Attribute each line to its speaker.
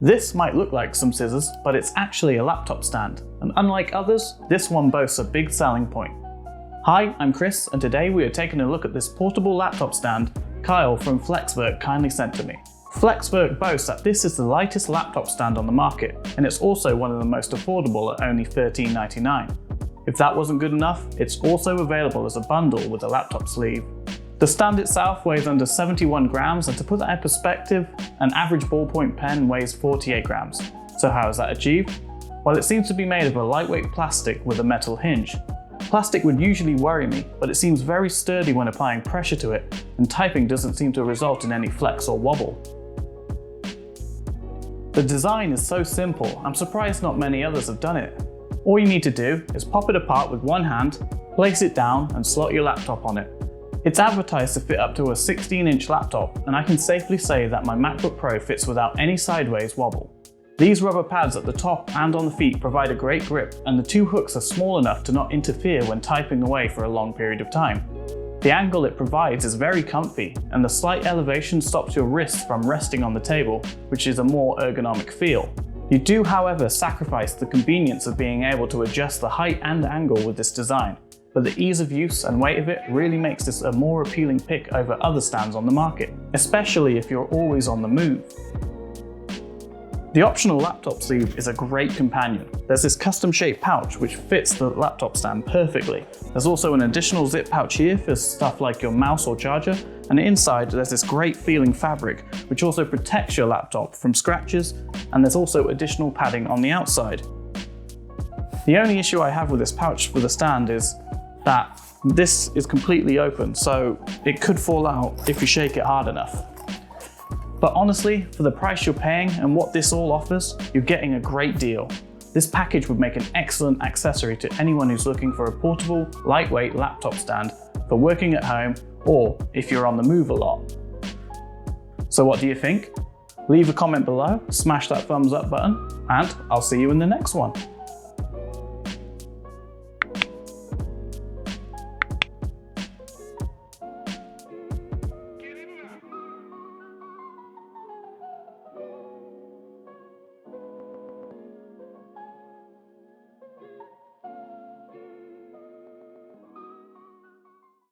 Speaker 1: This might look like some scissors, but it's actually a laptop stand, and unlike others, this one boasts a big selling point. Hi, I'm Chris, and today we are taking a look at this portable laptop stand Kyle from Flexwerk kindly sent to me. Flexwerk boasts that this is the lightest laptop stand on the market, and it's also one of the most affordable at only $13.99. If that wasn't good enough, it's also available as a bundle with a laptop sleeve. The stand itself weighs under 71 grams, and to put that in perspective, an average ballpoint pen weighs 48 grams. So how is that achieved? Well, it seems to be made of a lightweight plastic with a metal hinge. Plastic would usually worry me, but it seems very sturdy when applying pressure to it, and typing doesn't seem to result in any flex or wobble. The design is so simple, I'm surprised not many others have done it. All you need to do is pop it apart with one hand, place it down and slot your laptop on it. It's advertised to fit up to a 16-inch laptop, and I can safely say that my MacBook Pro fits without any sideways wobble. These rubber pads at the top and on the feet provide a great grip, and the two hooks are small enough to not interfere when typing away for a long period of time. The angle it provides is very comfy, and the slight elevation stops your wrists from resting on the table, which is a more ergonomic feel. You do, however, sacrifice the convenience of being able to adjust the height and angle with this design, but the ease of use and weight of it really makes this a more appealing pick over other stands on the market, especially if you're always on the move. The optional laptop sleeve is a great companion. There's this custom-shaped pouch which fits the laptop stand perfectly. There's also an additional zip pouch here for stuff like your mouse or charger, and inside there's this great feeling fabric which also protects your laptop from scratches, and there's also additional padding on the outside. The only issue I have with this pouch for the stand is that this is completely open, so it could fall out if you shake it hard enough. But honestly, for the price you're paying and what this all offers, you're getting a great deal. This package would make an excellent accessory to anyone who's looking for a portable, lightweight laptop stand for working at home or if you're on the move a lot. So what do you think? Leave a comment below, smash that thumbs up button, and I'll see you in the next one.